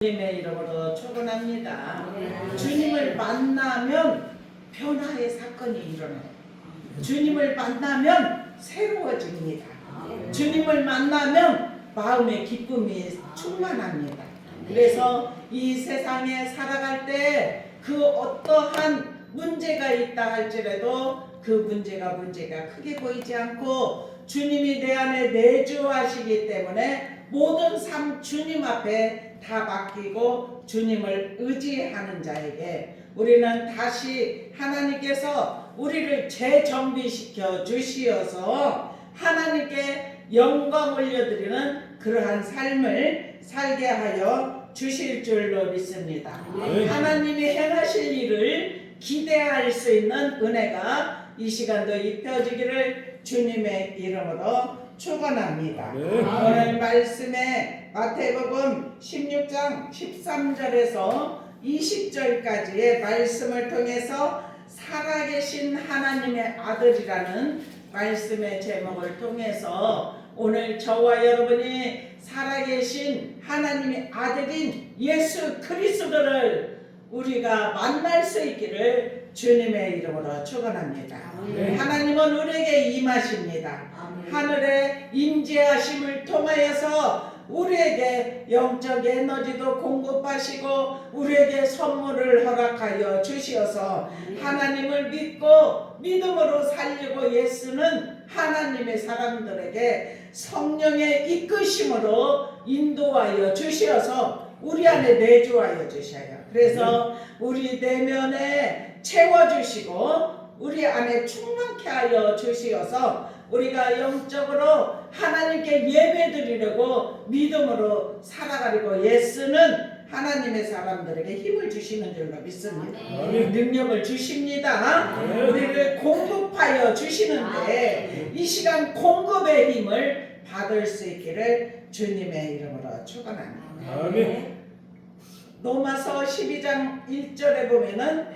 주님의 이름으로 축원합니다. 주님을 만나면 변화의 사건이 일어나요. 주님을 만나면 새로워집니다. 주님을 만나면 마음의 기쁨이 충만합니다. 그래서 이 세상에 살아갈 때 그 어떠한 문제가 있다 할지라도 그 문제가 크게 보이지 않고 주님이 내 안에 내주하시기 때문에 모든 삶 주님 앞에 다 맡기고 주님을 의지하는 자에게 우리는 다시 하나님께서 우리를 재정비시켜 주시어서 하나님께 영광 올려드리는 그러한 삶을 살게 하여 주실 줄로 믿습니다. 하나님이 행하실 일을 기대할 수 있는 은혜가 이 시간도 입혀지기를 주님의 이름으로 축원합니다. 오늘 말씀에 마태복음 16장 13절에서 20절까지의 말씀을 통해서 살아계신 하나님의 아들이라는 말씀의 제목을 통해서 오늘 저와 여러분이 살아계신 하나님의 아들인 예수 그리스도를 우리가 만날 수 있기를 주님의 이름으로 축원합니다. 하나님은 우리에게 임하십니다. 하늘의 임재하심을 통하여서 우리에게 영적 에너지도 공급하시고 우리에게 선물을 허락하여 주시어서 하나님을 믿고 믿음으로 살려고 애쓰는 하나님의 사람들에게 성령의 이끄심으로 인도하여 주시어서 우리 안에 내주하여 주셔요. 그래서 우리 내면에 채워주시고 우리 안에 충만케 하여 주시어서 우리가 영적으로 하나님께 예배드리려고 믿음으로 살아가려고 애쓰는 하나님의 사람들에게 힘을 주시는 줄로 믿습니다. 능력을 주십니다. 우리를 공급하여 주시는데 이 시간 공급의 힘을 받을 수 있기를 주님의 이름으로 축원합니다. 로마서 12장 1절에 보면은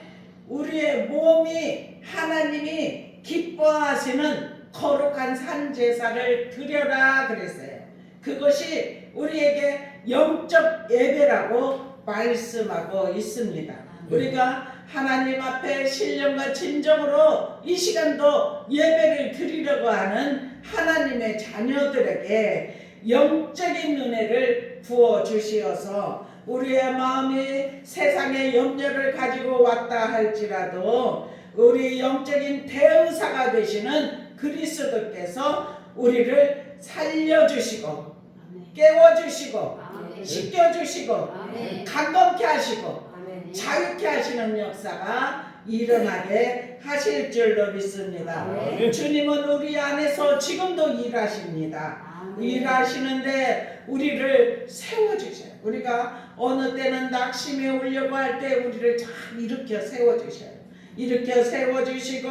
우리의 몸이 하나님이 기뻐하시는 거룩한 산제사를 드려라 그랬어요. 그것이 우리에게 영적 예배라고 말씀하고 있습니다. 우리가 하나님 앞에 신령과 진정으로 이 시간도 예배를 드리려고 하는 하나님의 자녀들에게 영적인 은혜를 부어주시어서 우리의 마음이 세상의 염려를 가지고 왔다 할지라도 우리 영적인 대의사가 되시는 그리스도께서 우리를 살려주시고 깨워주시고 씻겨주시고 감동케 하시고 자유케 하시는 역사가 일어나게 하실 줄로 믿습니다. 주님은 우리 안에서 지금도 일하십니다. 일하시는데 우리를 세워주셔요. 우리가 어느 때는 낙심에 오려고 할 때 우리를 잘 일으켜 세워주셔요. 일으켜 세워주시고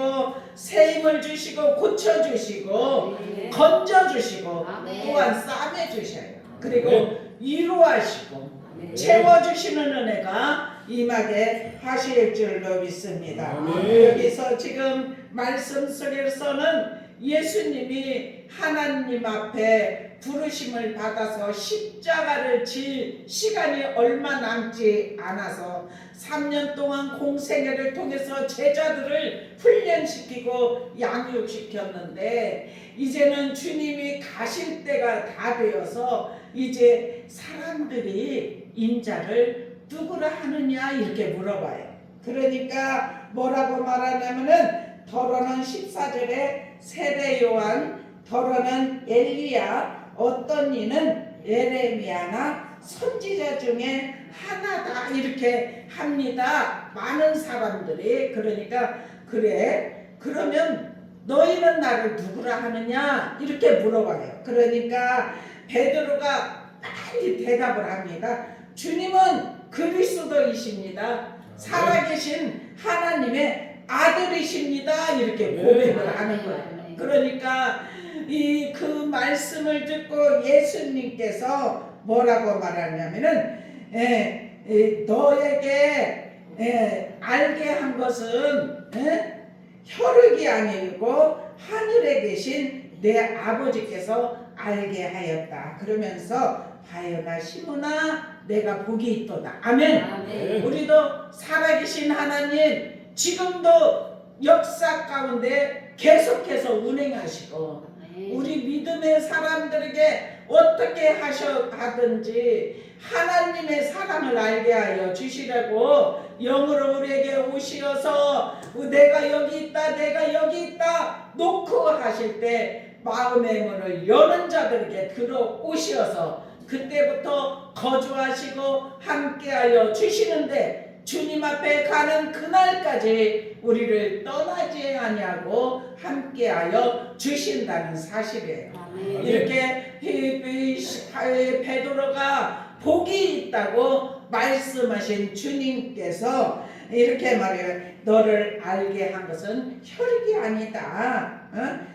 새 힘을 주시고 고쳐주시고 건져주시고 또한 싸매주셔요. 그리고 위로하시고 채워주시는 은혜가 임하게 하실 줄로 믿습니다. 여기서 지금 말씀 속에서는 예수님이 하나님 앞에 부르심을 받아서 십자가를 질 시간이 얼마 남지 않아서 3년 동안 공생애를 통해서 제자들을 훈련시키고 양육시켰는데 이제는 주님이 가실 때가 다 되어서 이제 사람들이 인자를 누구라 하느냐 이렇게 물어봐요. 그러니까 뭐라고 말하냐면은 더러는 14절에 세례 요한, 더러는 엘리야, 어떤 이는 예레미야나 선지자 중에 하나다 이렇게 합니다. 많은 사람들이. 그러니까 그래 그러면 너희는 나를 누구라 하느냐 이렇게 물어봐요. 그러니까 베드로가 빨리 대답을 합니다. 주님은 그리스도이십니다. 살아계신 하나님의 아들이십니다. 이렇게 고백을 하는 거예요. 그러니까 그 말씀을 듣고 예수님께서 뭐라고 말하냐면은 너에게 알게 한 것은 혈육이 아니고 하늘에 계신 내 아버지께서 알게 하였다. 그러면서 바요나 시므나 내가 복이 있도다. 아멘. 아멘. 우리도 살아계신 하나님 지금도 역사 가운데 계속해서 운행하시고 우리 믿음의 사람들에게 어떻게 하든지 하나님의 사랑을 알게 하여 주시려고 영으로 우리에게 오시어서 내가 여기 있다 내가 여기 있다 놓고 하실 때 마음의 문을 여는 자들에게 들어오시어서 그때부터 거주하시고 함께하여 주시는데 주님 앞에 가는 그날까지 우리를 떠나지 아니하고 함께하여 주신다는 사실이에요. 아멘. 이렇게 베드로가 복이 있다고 말씀하신 주님께서 이렇게 말해요. 너를 알게 한 것은 혈육이 아니다.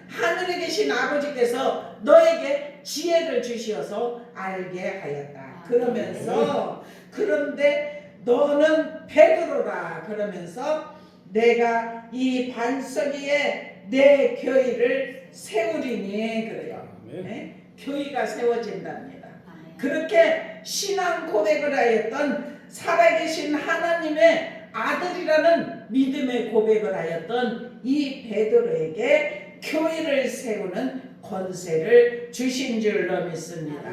하늘에 계신 아버지께서 너에게 지혜를 주시어서 알게 하였다. 그러면서 그런데 너는 베드로라 그러면서 내가 이 반석 위에 내 교회를 세우리니 그래요. 네? 교회가 세워진답니다. 그렇게 신앙 고백을 하였던 살아계신 하나님의 아들이라는 믿음의 고백을 하였던 이 베드로에게 교회를 세우는 권세를 주신 줄로 믿습니다.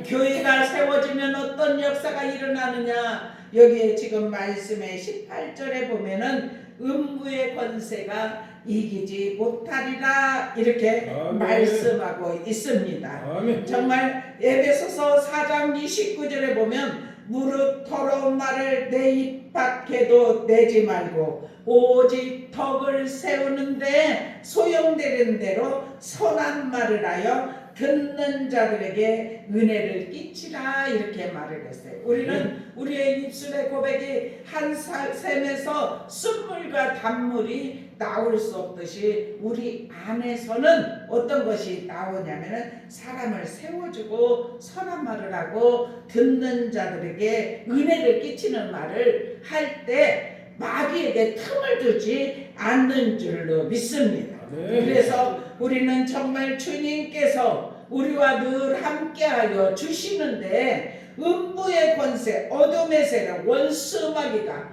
교회가 세워지면 어떤 역사가 일어나느냐? 여기에 지금 말씀의 18절에 보면은 음부의 권세가 이기지 못하리라 이렇게 말씀하고 있습니다. 정말 에베소서 4장 29절에 보면 무릇 더러운 말을 내 입 밖에도 내지 말고 오직 덕을 세우는데 소용되는 대로 선한 말을 하여 듣는 자들에게 은혜를 끼치라 이렇게 말을 했어요. 우리는 우리의 입술의 고백이 한 샘에서 쓴물과 단물이 나올 수 없듯이 우리 안에서는 어떤 것이 나오냐면은 사람을 세워주고 선한 말을 하고 듣는 자들에게 은혜를 끼치는 말을 할 때 마귀에게 틈을 두지 않는 줄로 믿습니다. 그래서 우리는 정말 주님께서 우리와 늘 함께하여 주시는데 음부의 권세, 어둠의 세력, 원수 마귀가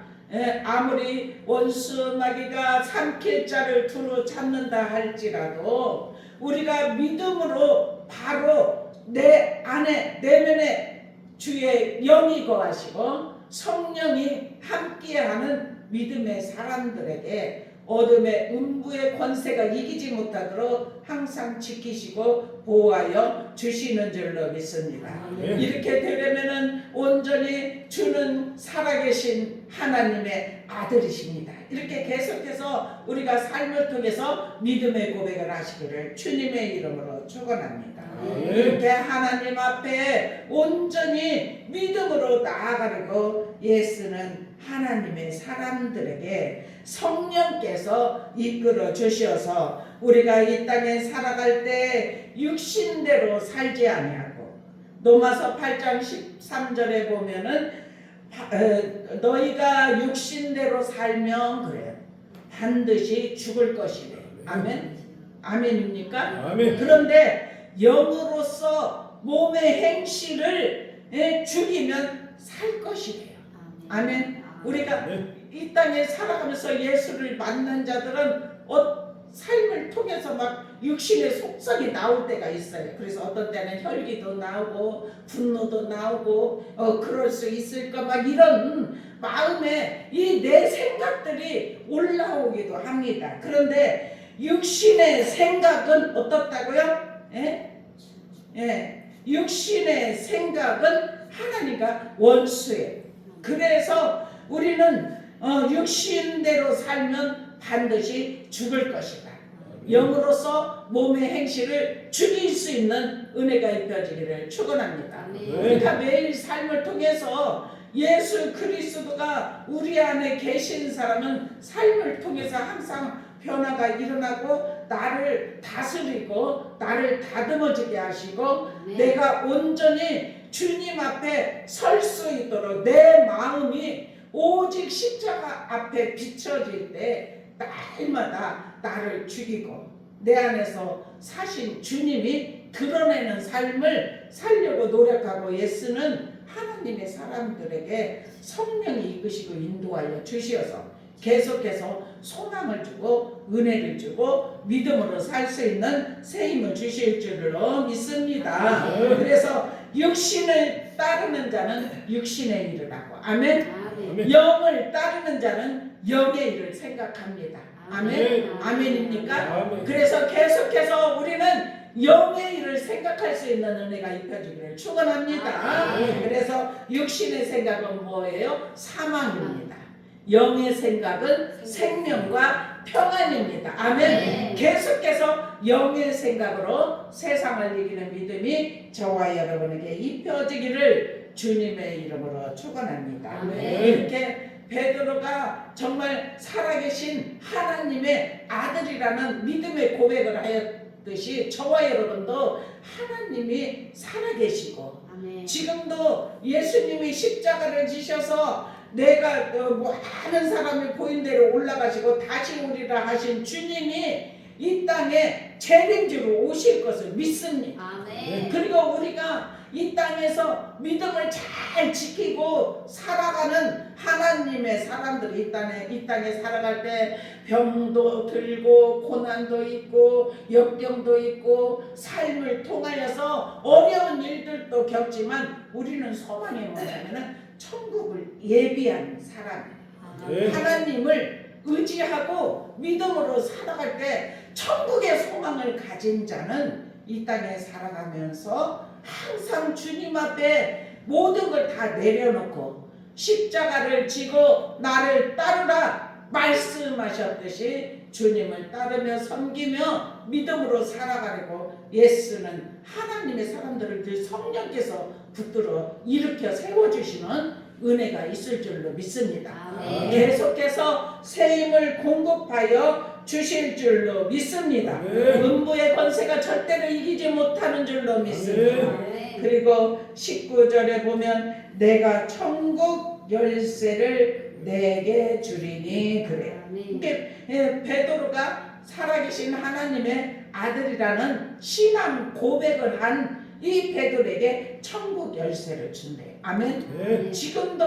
아무리 원수 마귀가 삼킬 자를 두루 잡는다 할지라도 우리가 믿음으로 바로 내 안에 내면에 주의 영이 거하시고 성령이 함께하는 믿음의 사람들에게 어둠의 음부의 권세가 이기지 못하도록 항상 지키시고 보호하여 주시는 줄로 믿습니다. 이렇게 되려면은 온전히 주는 살아계신 하나님의 아들이십니다. 이렇게 계속해서 우리가 삶을 통해서 믿음의 고백을 하시기를 주님의 이름으로 축원합니다. 이렇게 하나님 앞에 온전히 믿음으로 나아가려고 예수는 하나님의 사람들에게 성령께서 이끌어 주셔서 우리가 이 땅에 살아갈 때 육신대로 살지 아니하고 로마서 8장 13절에 보면은 너희가 육신대로 살면 그래요. 반드시 죽을 것이래요. 아멘. 아멘입니까? 아멘. 그런데 영으로서 몸의 행실을 죽이면 살 것이래요. 아멘. 우리가 이 땅에 살아가면서 예수를 만난 자들은 삶을 통해서 막 육신의 속성이 나올 때가 있어요. 그래서 어떤 때는 혈기도 나오고 분노도 나오고 그럴 수 있을까 막 이런 마음에 이 내 생각들이 올라오기도 합니다. 그런데 육신의 생각은 어떻다고요? 육신의 생각은 하나님과 원수예요. 그래서 우리는 육신대로 살면 반드시 죽을 것이다. 영으로서 몸의 행실을 죽일 수 있는 은혜가 입혀지기를 축원합니다. 우리가 매일 삶을 통해서 예수 그리스도가 우리 안에 계신 사람은 삶을 통해서 항상 변화가 일어나고 나를 다스리고 나를 다듬어지게 하시고 내가 온전히 주님 앞에 설 수 있도록 내 마음이 오직 십자가 앞에 비춰질 때 날마다 나를 죽이고 내 안에서 사신 주님이 드러내는 삶을 살려고 노력하고 예수는 하나님의 사람들에게 성령이 이끄시고 인도하여 주시어서 계속해서 소망을 주고 은혜를 주고 믿음으로 살 수 있는 새 힘을 주실 줄로 믿습니다. 그래서 육신을 따르는 자는 육신의 일을 하고 아멘. 영을 따르는 자는 영의 일을 생각합니다. 아멘. 아멘입니까? 그래서 계속해서 우리는 영의 일을 생각할 수 있는 은혜가 입혀지기를 축원합니다. 그래서 육신의 생각은 뭐예요? 사망입니다. 영의 생각은 생명과 평안입니다. 아멘. 계속해서 영의 생각으로 세상을 이기는 믿음이 저와 여러분에게 입혀지기를 주님의 이름으로 축원합니다. 이렇게 베드로가 정말 살아계신 하나님의 아들이라는 믿음의 고백을 하였듯이 저와 여러분도 하나님이 살아계시고 지금도 예수님이 십자가를 지셔서 내가 많은 사람이 보인 대로 올라가시고 다시 오리라 하신 주님이 이 땅에 재림주로 오실 것을 믿습니다. 그리고 우리가 이 땅에서 믿음을 잘 지키고 살아가는 하나님의 사람들이 이 땅에 살아갈 때 병도 들고 고난도 있고 역경도 있고 삶을 통하여서 어려운 일들도 겪지만 우리는 소망이 뭐냐면은 천국을 예비한 사람이에요. 하나님을 의지하고 믿음으로 살아갈 때 천국의 소망을 가진 자는 이 땅에 살아가면서 항상 주님 앞에 모든 걸 다 내려놓고 십자가를 지고 나를 따르라 말씀하셨듯이 주님을 따르며 섬기며 믿음으로 살아가려고 예수는 하나님의 사람들을 늘 성령께서 붙들어 일으켜 세워주시는 은혜가 있을 줄로 믿습니다. 계속해서 새 힘을 공급하여 주실 줄로 믿습니다. 음부의 권세가 절대로 이기지 못하는 줄로 믿습니다. 그리고 19절에 보면 내가 천국 열쇠를 내게 주리니 그래요. 이렇게 베드로가 살아계신 하나님의 아들이라는 신앙 고백을 한 이 베드로에게 천국 열쇠를 준대요. 아멘. 지금도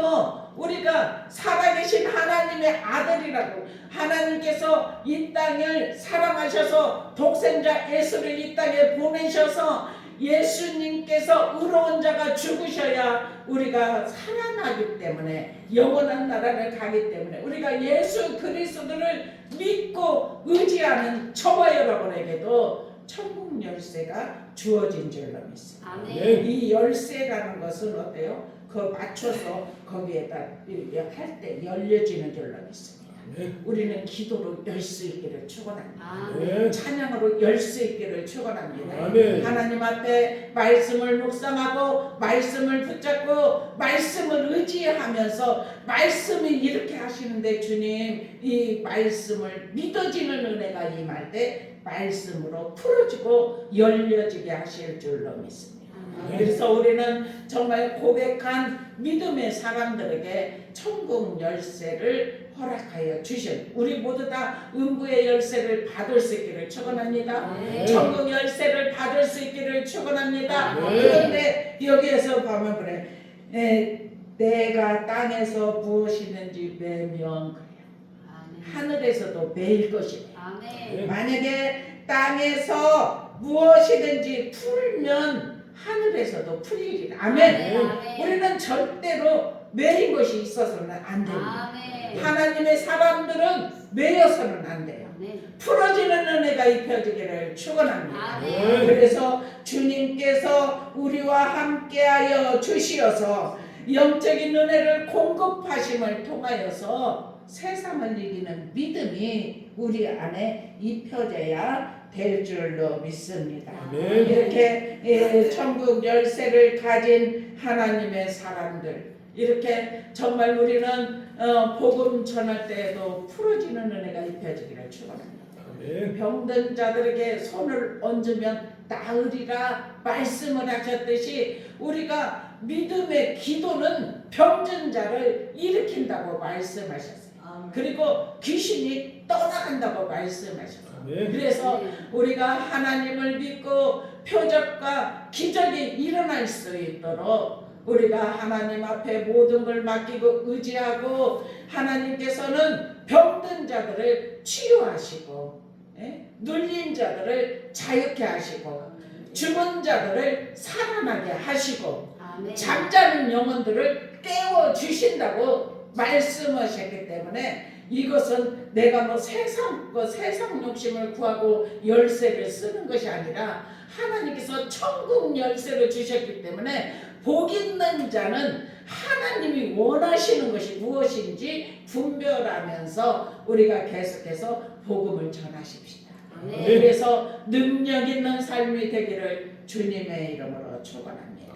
우리가 살아계신 하나님의 아들이라고 하나님께서 이 땅을 사랑하셔서 독생자 예수를 이 땅에 보내셔서 예수님께서 의로운 자가 죽으셔야 우리가 살아나기 때문에 영원한 나라를 가기 때문에 우리가 예수 그리스도를 믿고 의지하는 저와 여러분에게도 천국 열쇠가 주어진 줄로 믿습니다. 이 열쇠라는 것은 어때요? 그 맞춰서 거기에다 할 때 열려지는 줄로 믿습니다. 우리는 기도로 열 수 있기를 축원합니다. 찬양으로 열 수 있기를 축원합니다. 하나님 앞에 말씀을 묵상하고 말씀을 붙잡고 말씀을 의지하면서 말씀이 이렇게 하시는데 주님 이 말씀을 믿어지는 은혜가 임할 때 말씀으로 풀어지고 열려지게 하실 줄로 믿습니다. 그래서 우리는 정말 고백한 믿음의 사람들에게 천국 열쇠를 허락하여 주신 우리 모두 다 음부의 열쇠를 받을 수 있기를 축원합니다. 천국 열쇠를 받을 수 있기를 축원합니다. 그런데 여기에서 보면 그래 내가 땅에서 무엇이든지 매면 그래요. 하늘에서도 매일 것이래요. 만약에 땅에서 무엇이든지 풀면 하늘에서도 풀리리라. 아멘. 우리는 절대로 매인 것이 있어서는 안 됩니다. 하나님의 사람들은 매여서는 안 돼요. 풀어지는 은혜가 입혀지기를 축원합니다. 그래서 주님께서 우리와 함께하여 주시어서 영적인 은혜를 공급하심을 통하여서 세상을 이기는 믿음이 우리 안에 입혀져야 될 줄로 믿습니다. 이렇게 천국 열쇠를 가진 하나님의 사람들 이렇게 정말 우리는 복음 전할 때에도 풀어지는 은혜가 입혀지기를 축원합니다. 병든 자들에게 손을 얹으면 나으리라 말씀을 하셨듯이 우리가 믿음의 기도는 병든 자를 일으킨다고 말씀하셨어요. 그리고 귀신이 떠나간다고 말씀하셨어요. 그래서 우리가 하나님을 믿고 표적과 기적이 일어날 수 있도록 우리가 하나님 앞에 모든 걸 맡기고 의지하고 하나님께서는 병든 자들을 치유하시고 눌린 자들을 자유케 하시고 죽은 자들을 살아나게 하시고 잠자는 영혼들을 깨워주신다고 말씀하셨기 때문에 이것은 내가 뭐 세상 욕심을 구하고 열쇠를 쓰는 것이 아니라 하나님께서 천국 열쇠를 주셨기 때문에 복 있는 자는 하나님이 원하시는 것이 무엇인지 분별하면서 우리가 계속해서 복음을 전하십시다. 그래서 능력 있는 삶이 되기를 주님의 이름으로 축원합니다.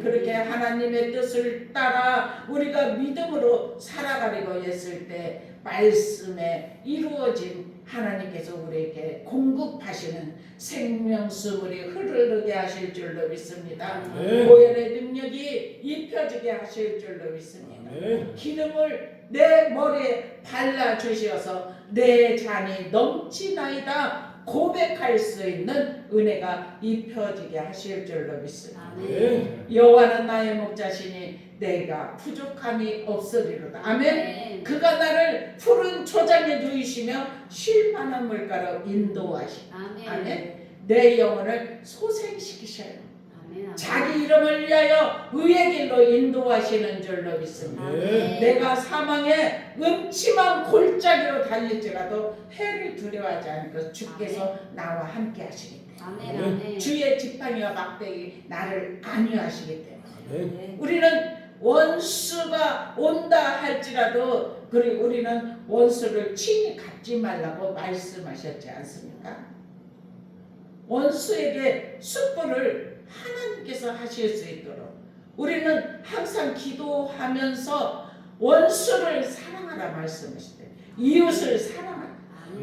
그렇게 하나님의 뜻을 따라 우리가 믿음으로 살아가려고 했을 때 말씀에 이루어진 하나님께서 우리에게 공급하시는 생명수물이 흐르게 하실 줄로 믿습니다. 보혈의 능력이 입혀지게 하실 줄로 믿습니다. 기름을 내 머리에 발라주셔서 내 잔이 넘치나이다 고백할 수 있는 은혜가 입혀지게 하실 줄로 믿습니다. 여호와는 나의 목자시니 내가 부족함이 없으리로다. 아멘. 그가 나를 푸른 초장에 누이시며 쉴 만한 물가로 인도하시고 아멘. 내 영혼을 소생시키셔요. 자기 이름을 위하여 의의 길로 인도하시는 줄로 믿습니다. 내가 사망의 음침한 골짜기로 달릴지라도 해를 두려워하지 않고 주께서 나와 함께 하시기 때문에 주의 지팡이와 막대기 나를 안위하시기 때문에 우리는 원수가 온다 할지라도 그리고 우리는 원수를 친히 갚지 말라고 말씀하셨지 않습니까? 원수에게 숙부를 하나님께서 하실 수 있도록 우리는 항상 기도하면서 원수를 사랑하라 말씀하시대. 이웃을 사랑하라.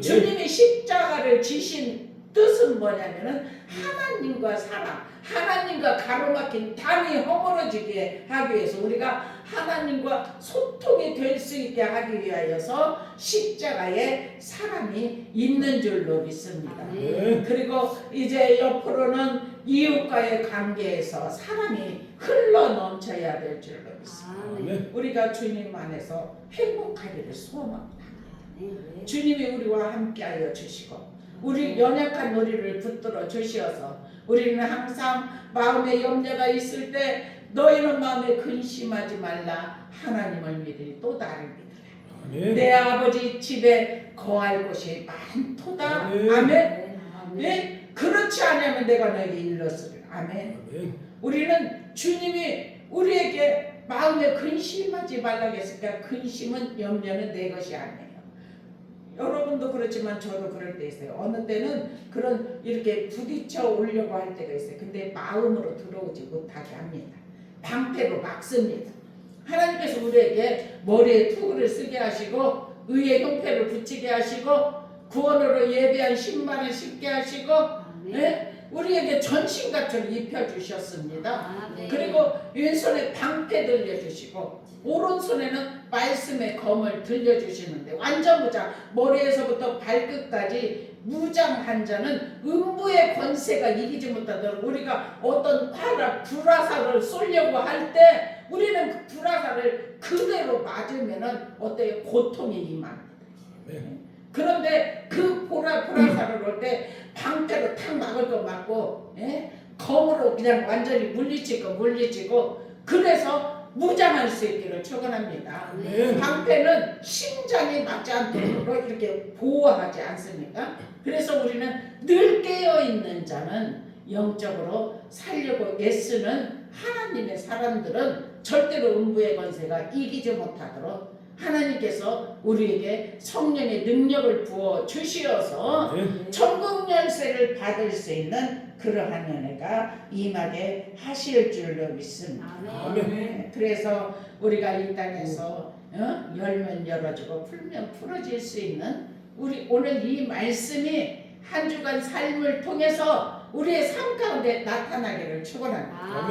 주님이 십자가를 지신 뜻은 뭐냐면은 하나님과 사랑, 하나님과 가로막힌 담이 허물어지게 하기 위해서 우리가 하나님과 소통이 될 수 있게 하기 위하여서 십자가에 사랑이 있는 줄로 믿습니다. 그리고 이제 옆으로는 이웃과의 관계에서 사랑이 흘러 넘쳐야 될 줄로 믿습니다. 우리가 주님 안에서 행복하기를 소원합니다. 주님이 우리와 함께하여 주시고 우리 연약한 우리를 붙들어 주시어서 우리는 항상 마음에 염려가 있을 때 너희는 마음에 근심하지 말라 하나님을 믿으니 또 나를 믿으라. 내 아버지 집에 거할 곳이 많도다. 아멘. 네? 그렇지 않으면 내가 너에게 일렀으리라. 아멘. 우리는 주님이 우리에게 마음에 근심하지 말라고 했으니까 근심은 염려는 내 것이 아니에요. 여러분도 그렇지만 저도 그럴 때 있어요. 어느 때는 그런 이렇게 부딪혀 오려고 할 때가 있어요. 근데 마음으로 들어오지 못하게 합니다. 방패로 막습니다. 하나님께서 우리에게 머리에 투구를 쓰게 하시고 의의 형패를 붙이게 하시고 구원으로 예배한 신발을 신게 하시고 우리에게 전신갑주를 입혀주셨습니다. 그리고 왼손에 방패 들려주시고 오른손에는 말씀의 검을 들려주시는데 완전 무장, 머리에서부터 발끝까지 무장한 자는 음부의 권세가 이기지 못하도록 우리가 어떤 불화살을 쏘려고 할 때 우리는 그 불화살을 그대로 맞으면은 어때요? 고통이 임합니다. 그런데 그 불화살을 올 때 방패로 탁 막을 거 막고 검으로 그냥 완전히 물리치고 그래서 무장할 수 있기를 축원합니다. 방패는 심장이 맞지 않도록 이렇게 보호하지 않습니까? 그래서 우리는 늘 깨어 있는 자는 영적으로 살려고 애쓰는 하나님의 사람들은 절대로 음부의 권세가 이기지 못하도록 하나님께서 우리에게 성령의 능력을 부어 주시어서 천국 열쇠를 받을 수 있는 그러한 은혜가 임하게 하실 줄로 믿습니다. 아멘. 그래서 우리가 이 땅에서 열면 열어지고 풀면 풀어질 수 있는 우리 오늘 이 말씀이 한 주간 삶을 통해서 우리의 삶 가운데 나타나기를 축원합니다.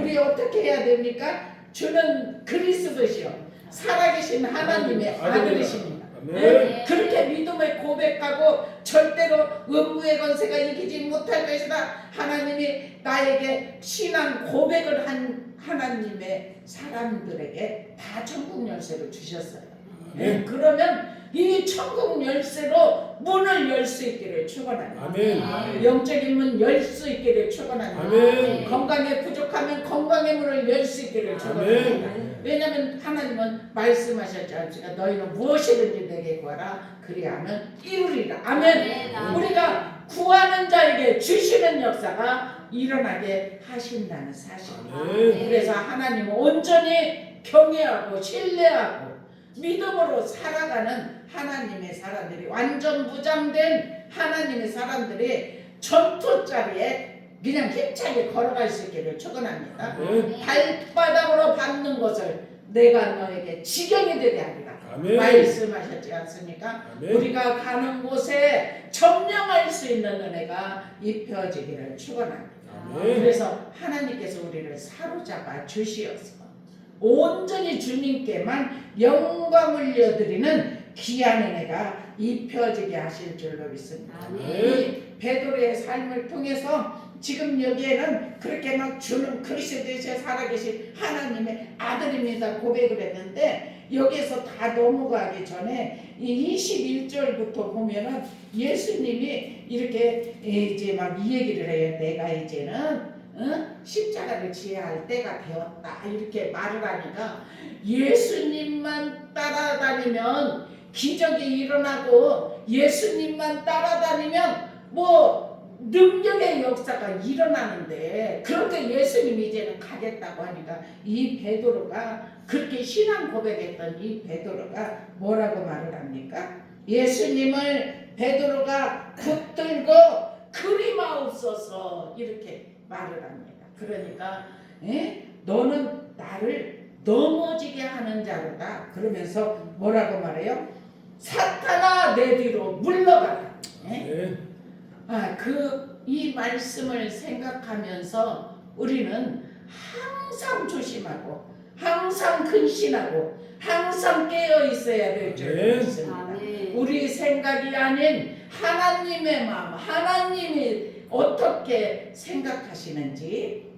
우리 어떻게 해야 됩니까? 주는 그리스도시요 살아계신 하나님의 아들이십니다. 아멘. 그렇게 믿음을 고백하고 절대로 음부의 권세가 이기지 못할 것이다. 하나님이 나에게 신앙 고백을 한 하나님의 사람들에게 다 천국 열쇠를 주셨어요. 아멘. 그러면 이 천국 열쇠로 문을 열 수 있기를 축원합니다. 아멘. 영적인 문 열 수 있기를 축원합니다. 아멘. 건강에 부족하면 건강의 문을 열 수 있기를 축원합니다. 아멘. 왜냐하면 하나님은 말씀하셨지 않습니까? 너희는 무엇이든지 내게 구하라 그리하면 이루리라. 아멘. 우리가 구하는 자에게 주시는 역사가 일어나게 하신다는 사실. 아멘. 그래서 하나님은 온전히 경외하고 신뢰하고 믿음으로 살아가는 하나님의 사람들이, 완전 무장된 하나님의 사람들이 전투 자리에 그냥 힘차게 걸어갈 수 있기를 축원합니다. 아멘. 발바닥으로 밟는 것을 내가 너에게 지경이 되게 하리라. 아멘. 말씀하셨지 않습니까? 아멘. 우리가 가는 곳에 점령할 수 있는 은혜가 입혀지기를 축원합니다. 아멘. 그래서 하나님께서 우리를 사로잡아 주시어서 온전히 주님께만 영광 올려드리는 귀한 은혜가 입혀지게 하실 줄로 믿습니다. 이 베드로의 삶을 통해서 지금 여기에는 그렇게 막 주는 그리스도에서 살아계신 하나님의 아들입니다 고백을 했는데, 여기에서 다 넘어가기 전에 이 21절부터 보면은 예수님이 이렇게 이제 막 이 얘기를 해요. 내가 이제는 십자가를 지어야 할 때가 되었다 이렇게 말을 하니까, 예수님만 따라다니면 기적이 일어나고 예수님만 따라다니면 뭐 능력의 역사가 일어나는데, 그렇게 예수님이 이제는 가겠다고 하니까 이 베드로가, 그렇게 신앙 고백했던 이 베드로가 뭐라고 말을 합니까? 예수님을 베드로가 붙들고 그리마옵소서 이렇게 말을 합니다. 그러니까 너는 나를 넘어지게 하는 자로다 그러면서 뭐라고 말해요? 사탄아 내 뒤로 물러가라. 아멘. 이 말씀을 생각하면서 우리는 항상 조심하고 항상 근신하고 항상 깨어 있어야 될 줄 믿습니다. 우리 생각이 아닌 하나님의 마음, 하나님이 어떻게 생각하시는지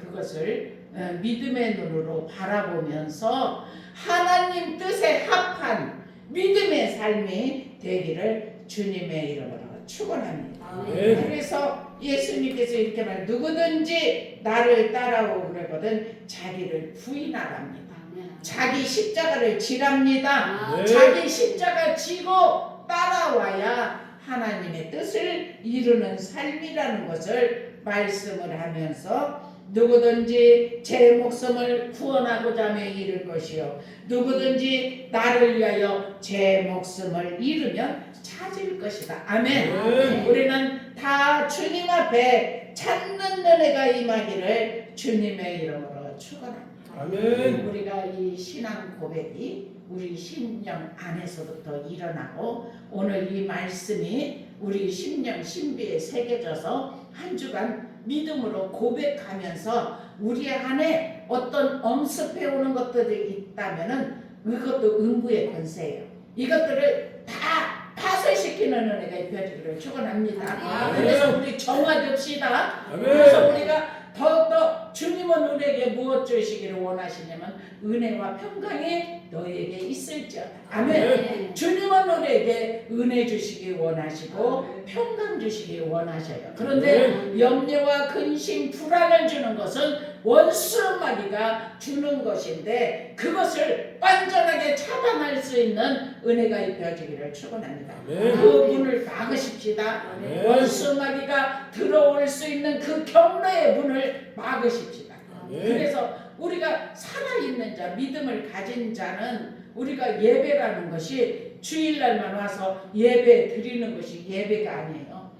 그것을 믿음의 눈으로 바라보면서 하나님 뜻에 합한 믿음의 삶이 되기를 주님의 이름으로 축원합니다. 그래서 예수님께서 이렇게 말, 누구든지 나를 따라오고 그러거든 자기를 부인하랍니다. 자기 십자가를 지랍니다. 자기 십자가 지고 따라와야 하나님의 뜻을 이루는 삶이라는 것을 말씀을 하면서, 누구든지 제 목숨을 구원하고자 하며 잃을 것이요 누구든지 나를 위하여 제 목숨을 잃으면 찾을 것이다. 아멘. 우리는 다 주님 앞에 찾는 은혜가 임하기를 주님의 이름으로 축원합니다. 아멘. 우리가 이 신앙 고백이 우리 심령 안에서부터 일어나고, 오늘 이 말씀이 우리 심령 신비에 새겨져서 한 주간 믿음으로 고백하면서 우리 안에 어떤 엄습해오는 것들이 있다면은 그것도 음부의 권세예요. 이것들을 다 파쇄시키는 은혜가 입혀지기를 축원합니다. 그래서 우리 정화됩시다. 그래서 우리가 더욱더 주님은 우리에게 무엇 주시기를 원하시냐면 은혜와 평강이 너에게 있을지어다. 아멘. 주님은 우리에게 은혜 주시기 원하시고 평강 주시기 원하셔요. 그런데 염려와 근심, 불안을 주는 것은 원수 마귀가 주는 것인데, 그것을 완전하게 차단할 수 있는 은혜가 입혀지기를 축원합니다. 그 문을 막으십시다. 원수 마귀가 들어올 수 있는 그 경로의 문을 막으십시다. 그래서 우리가 살아있는 자, 믿음을 가진 자는 우리가 예배라는 것이 주일날만 와서 예배 드리는 것이 예배가 아니에요.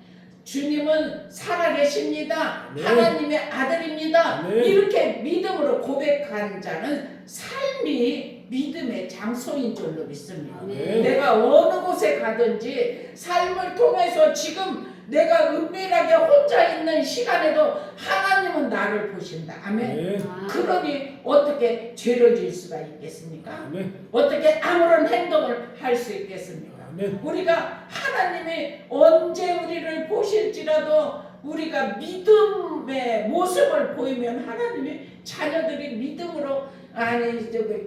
주님은 살아계십니다. 하나님의 아들입니다. 이렇게 믿음으로 고백한 자는 삶이 믿음의 장소인 줄로 믿습니다. 내가 어느 곳에 가든지 삶을 통해서 지금 내가 은밀하게 혼자 있는 시간에도 하나님은 나를 보신다. 아멘. 네. 그러니 어떻게 죄를 지을 수가 있겠습니까? 아멘. 어떻게 아무런 행동을 할 수 있겠습니까? 아멘. 우리가 하나님이 언제 우리를 보실지라도 우리가 믿음의 모습을 보이면 하나님이 자녀들이 믿음으로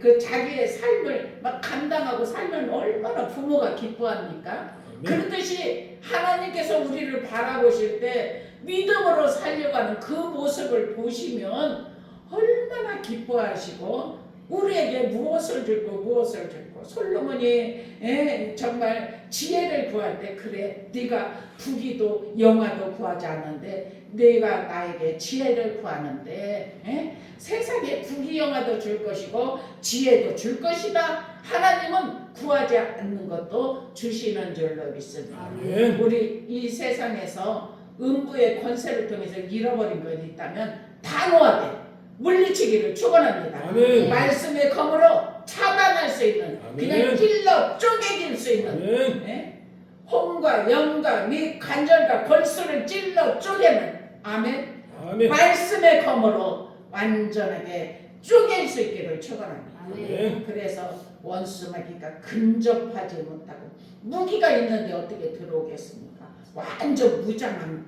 그 자기의 삶을 막 감당하고 살면 얼마나 부모가 기뻐합니까? 그렇듯이 하나님께서 우리를 바라보실 때 믿음으로 살려가는 그 모습을 보시면 얼마나 기뻐하시고 우리에게 무엇을 주고 솔로몬이 정말 지혜를 구할 때 그래 네가 부귀도 영화도 구하지 않는데 네가 나에게 지혜를 구하는데 세상에 부귀 영화도 줄 것이고 지혜도 줄 것이다. 하나님은 구하지 않는 것도 주시는 줄로 믿습니다. 아멘. 우리 이 세상에서 음부의 권세를 통해서 잃어버린 것이 있다면 단호하게 물리치기를 축원합니다. 아멘. 말씀의 검으로 차단할 수 있는 아멘. 그냥 찔러 쪼개질 수 있는 아멘. 혼과 영과 및 관절과 골수를 찔러 쪼개는 아멘. 아멘. 말씀의 검으로 완전하게 쪼갤 수 있기를 축원합니다. 아멘. 그래서 원수마귀가 근접하지 못하고 무기가 있는데 어떻게 들어오겠습니까? 완전 무장한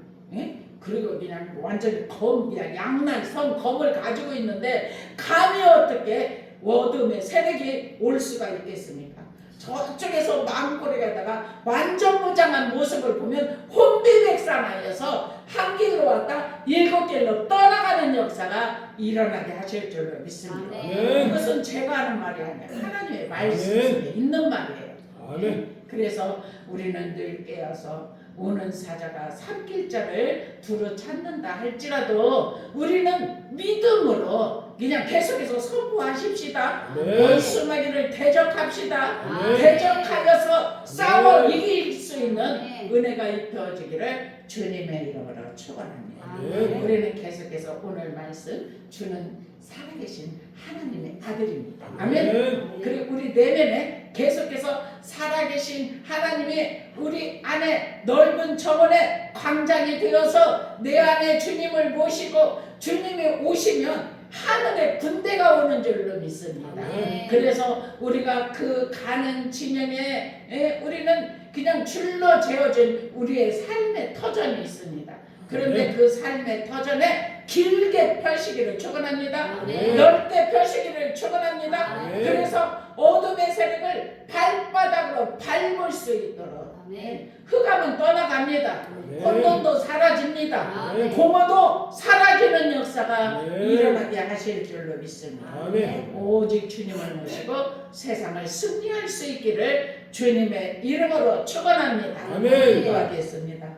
그리고 그냥 완전히 검이야 양날 선 검을 가지고 있는데 감히 어떻게 어둠의 세력이 올 수가 있겠습니까? 저쪽에서 마음고리 가다가 완전 무장한 모습을 보면 혼비백산하여서 한 길로 왔다 7길로 떠나가는 역사가 일어나게 하실 줄로 믿습니다. 아멘. 이것은 제가 하는 말이 아니라 하나님의 말씀 아멘. 속에 있는 말이에요. 아멘. 그래서 우리는 늘 깨어서 오는 사자가 삼킬자를 두루 찾는다 할지라도 우리는 믿음으로 그냥 계속해서 선포하십시다. 아멘. 원수마귀를 대적합시다. 아멘. 대적하여서 싸워 아멘. 이길 수 있는 아멘. 은혜가 입혀지기를 주님의 이름으로 축원합니다. 아멘. 우리는 계속해서 오늘 말씀 주는 살아계신 하나님의 아들입니다. 아멘. 아멘. 그리고 우리 내면에 계속해서 살아계신 하나님이 우리 안에 넓은 정원의 광장이 되어서 내 안에 주님을 모시고 주님이 오시면 하늘의 군대가 오는 줄로 믿습니다. 아멘. 그래서 우리가 그 가는 진영에 우리는 그냥 줄로 재어진 우리의 삶의 터전이 있습니다. 그런데 그 삶의 터전에 길게 펴시기를 축원합니다. 아멘. 넓게 펴시기를 축원합니다. 아멘. 그래서 어둠의 세력을 발바닥으로 밟을 수 있도록 아멘. 흑암은 떠나갑니다. 아멘. 혼돈도 사라집니다. 아멘. 공허도 사라지는 역사가 아멘. 일어나게 하실 줄로 믿습니다. 아멘. 오직 주님을 모시고 세상을 승리할 수 있기를 주님의 이름으로 축원합니다. 아멘. 기도하겠습니다.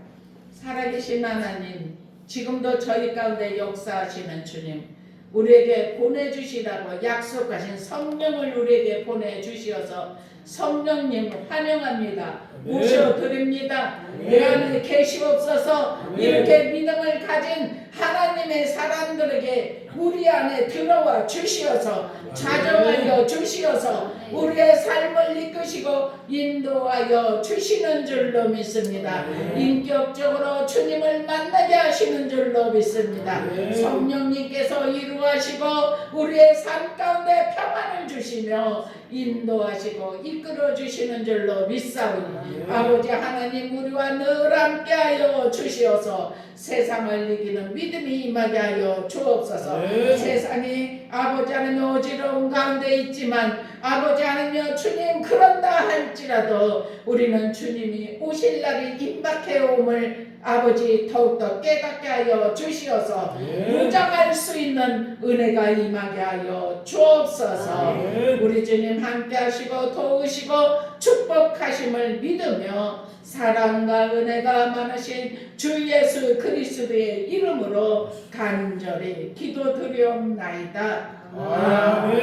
살아계신 하나님, 지금도 저희 가운데 역사하시는 주님, 우리에게 보내주시라고 약속하신 성령을 우리에게 보내주시어서 성령님 환영합니다. 아멘. 모셔드립니다. 아멘. 내 안에 계시옵소서. 아멘. 이렇게 믿음을 가진 하나님의 사람들에게 우리 안에 들어와 주시어서 자정하여 주시어서 우리의 삶을 이끄시고 인도하여 주시는 줄로 믿습니다. 인격적으로 주님을 만나게 하시는 줄로 믿습니다. 성령님께서 이루하시고 우리의 삶 가운데 평안을 주시며 인도하시고 이끌어 주시는 줄로 믿사오니 아버지 하나님 우리와 늘 함께하여 주시어서 세상을 이기는 믿음이 임하게 하여 주옵소서. 세상이 아버지 하나님 어지러운 가운데 있지만 아버지 하나님 주님 그런다 할지라도 우리는 주님이 오실 날이 임박해 옴을 아버지 더욱더 깨닫게 하여 주시어서 무장할 수 있는 은혜가 임하게 하여 주옵소서. 우리 주님 함께 하시고 도우시고 축복하심을 믿으며 사랑과 은혜가 많으신 주 예수 그리스도의 이름으로 간절히 기도드리옵나이다. 아멘.